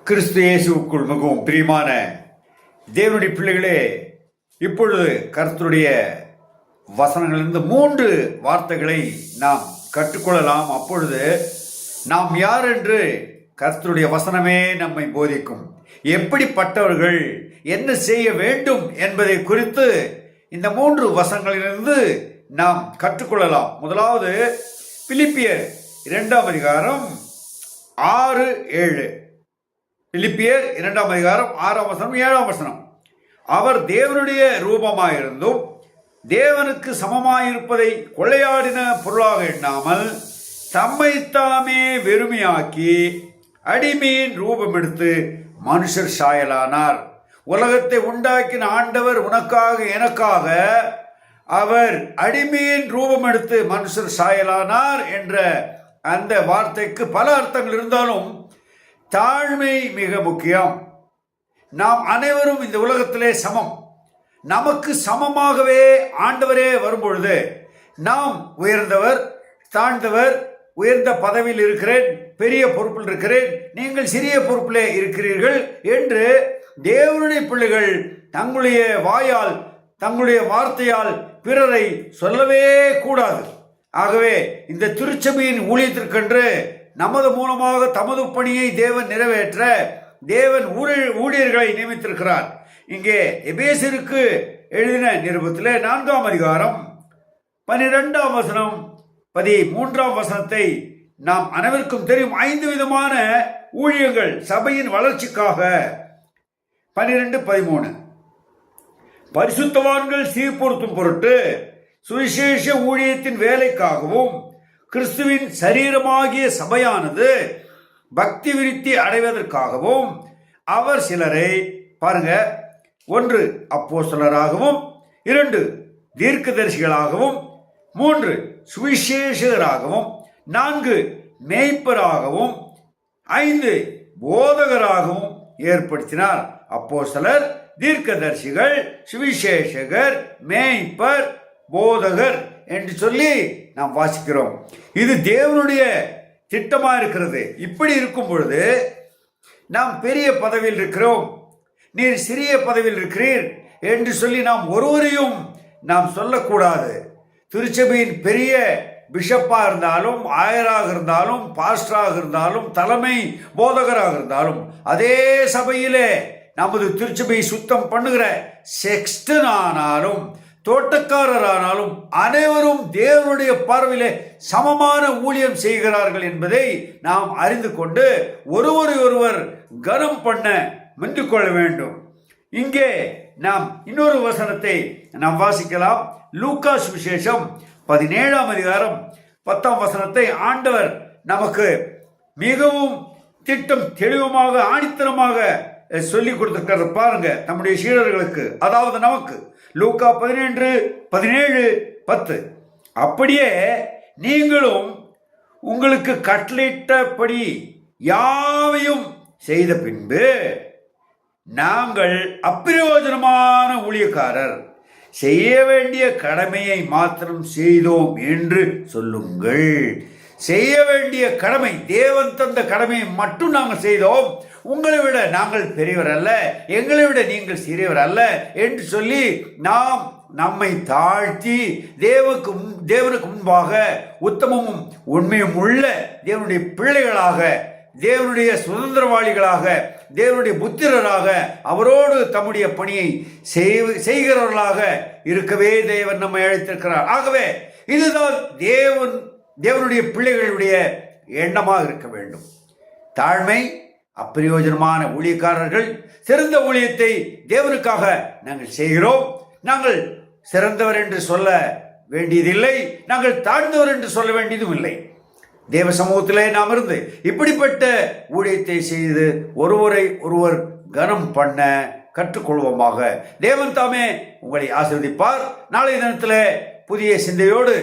கிறிஸ்து இயேசுவுக்குள் மிகவும் பிரியமான தேவனுடைய பிள்ளைகளே, இப்பொழுது கர்த்தருடைய வசனங்களிலிருந்து 3 வார்த்தைகளை நாம் கற்றுக்கொள்ளலாம். அப்பொழுது நாம் யார் என்று கர்த்தருடைய வசனமே நம்மை போதிக்கும். எப்படிப்பட்டவர்கள், என்ன செய்ய வேண்டும் என்பதை குறித்து இந்த 3 வசனங்களிலிருந்து நாம் கற்றுக்கொள்ளலாம். முதலாவது பிலிப்பியர் 2ஆம் அதிகாரம் 6-7. பிலிப்பியர் 2ஆம் அதிகாரம் 6ஆம் வசனம் 7ஆம் வசனம். அவர் தேவனுடைய ரூபமாயிருந்தும் தேவனுக்கு சமமாயிருப்பதை கொள்ளையாடின பொருளாக எண்ணாமல் தம்மைத்தாமே வெறுமையாக்கி அடிமையின் ரூபம் எடுத்து மனுஷர் சாயலானார். உலகத்தை உண்டாக்கின ஆண்டவர் உனக்காக எனக்காக அவர் அடிமையின் ரூபம் எடுத்து மனுஷர் சாயலானார் என்ற அந்த வார்த்தைக்கு பல அர்த்தங்கள் இருந்தாலும் தாழ்மை மிக முக்கியம். நாம் அனைவரும் இந்த உலகத்திலே சமம். நமக்கு சமமாகவே ஆண்டவரே வரும்பொழுது நாம் உயர்ந்தவர், தாழ்ந்தவர், உயர்ந்த பதவியில் இருக்கிறேன், பெரிய பொறுப்பில் இருக்கிறேன், நீங்கள் சிறிய பொறுப்பிலே இருக்கிறீர்கள் என்று தேவனுடைய பிள்ளைகள் தங்களுடைய வாயால், தங்களுடைய வார்த்தையால் பிறரை சொல்லவே கூடாது. ஆகவே இந்த திருச்சபையின் ஊழியத்திற்கென்று நமது மூலமாக தமது பணியை தேவன் நிறைவேற்ற தேவன் ஊழியர்களை நியமித்திருக்கிறார். இங்கே எபேசியருக்கு எழுதின நிருபத்திலே 4ஆம் அதிகாரம் 12ஆம் வசனம் 13ஆம் வசனத்தை நாம் அனைவருக்கும் தெரியும். 5 விதமான ஊழியங்கள் சபையின் வளர்ச்சிக்காக. 12-13 பரிசுத்தவான்கள் சீர்பொருத்தும் பொருட்டு சுவிசேஷ ஊழியத்தின் வேலைக்காகவும் கிறிஸ்துவின் சரீரமாகிய சபையானது பக்தி விருத்தி அடைவதற்காகவும் அவர் சிலரை பாருங்க, 1 அப்போஸ்தலராகவும், 2 தீர்க்கதரிசிகளாகவும், 3 சுவிசேஷகராகவும், 4 மேய்ப்பராகவும், 5 போதகராகவும் ஏற்படுத்தினார். அப்போஸ்தலர், தீர்க்கதரிசிகள், சுவிசேஷகர், மேய்ப்பர், போதகர் என்று சொல்லி நாம் வாசிக்கிறோம். இது தேவனுடைய திட்டமா இருக்கிறது. இப்படி இருக்கும் பொழுது நாம் பெரிய பதவியில் இருக்கிறோம், நீர் சிறிய பதவியில் இருக்கிறீர் என்று சொல்லி நாம் ஒருவரையும் நாம் சொல்லக்கூடாது. திருச்சபையின் பெரிய பிஷப்பாக இருந்தாலும், ஆயராக இருந்தாலும், பாஸ்டராக இருந்தாலும், தலைமை போதகராக இருந்தாலும், அதே சபையிலே நமது திருச்சபையை சுத்தம் பண்ணுகிற செக்ஸ்டன் ஆனாலும், தோட்டக்காரரானாலும் அனைவரும் தேவனுடைய பார்வையிலே சமமான ஊழியம் செய்கிறார்கள் என்பதை நாம் அறிந்து கொண்டு ஒருவர் கனம் பண்ண முந்திக் கொள்ள வேண்டும். இங்கே நாம் இன்னொரு வசனத்தை நாம் வாசிக்கலாம். லூக்கா சுவிசேஷம் 17ஆம் அதிகாரம் 10ஆம் வசனத்தை ஆண்டவர் நமக்கு மிகவும் திட்டம் தெளிவமாக ஆணித்தரமாக சொல்லி கொடுத்திருக்கிறது. பாருங்க, நம்முடைய சீடர்களுக்கு, அதாவது நமக்கு. லூக்கா 17:10 அப்படியே நீங்களும் உங்களுக்கு கட்டளையிட்டபடி யாவையும் செய்த பின்பு நாங்கள் அப்பிரயோஜனமான ஊழியக்காரர், செய்ய வேண்டிய கடமையை மாத்திரம் செய்தோம் என்று சொல்லுங்கள். செய்ய வேண்டிய கடமை, தேவன் தந்த கடமையை மட்டும் நாங்கள் செய்தோம், உங்களை விட நாங்கள் பெரியவர் அல்ல, எங்களை விட நீங்கள் சிறியவர் அல்ல என்று சொல்லி நாம் நம்மை தாழ்த்தி தேவனுக்கு முன்பாக உத்தமமும் உண்மையும் உள்ள தேவனுடைய பிள்ளைகளாக, தேவனுடைய சுதந்திரவாளிகளாக, தேவனுடைய புத்திரராக, அவரோடு தம்முடைய பணியை செய்கிறவர்களாக இருக்கவே தேவன் நம்மை அழைத்திருக்கிறார். ஆகவே இதுதான் தேவனுடைய பிள்ளைகளுடைய எண்ணமாக இருக்க வேண்டும். தாழ்மை, அப்பிரயோஜனமான ஊழியக்காரர்கள், சிறந்த ஊழியத்தை தேவனுக்காக நாங்கள் செய்கிறோம். நாங்கள் சிறந்தவர் என்று சொல்ல வேண்டியதில்லை, நாங்கள் தாழ்ந்தவர் என்று சொல்ல வேண்டியதும் இல்லை. தேவ சமூகத்திலே நாம் இருந்து இப்படிப்பட்ட ஊழியத்தை செய்து ஒருவர் கனம் பண்ண கற்றுக்கொள்வோமாக. தேவன் தாமே உங்களை ஆசீர்வதிப்பார். நாளைய தினத்தில் புதிய சிந்தையோடு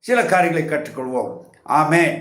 சில காரியங்களை கற்றுக்கொள்வோம். ஆமென்.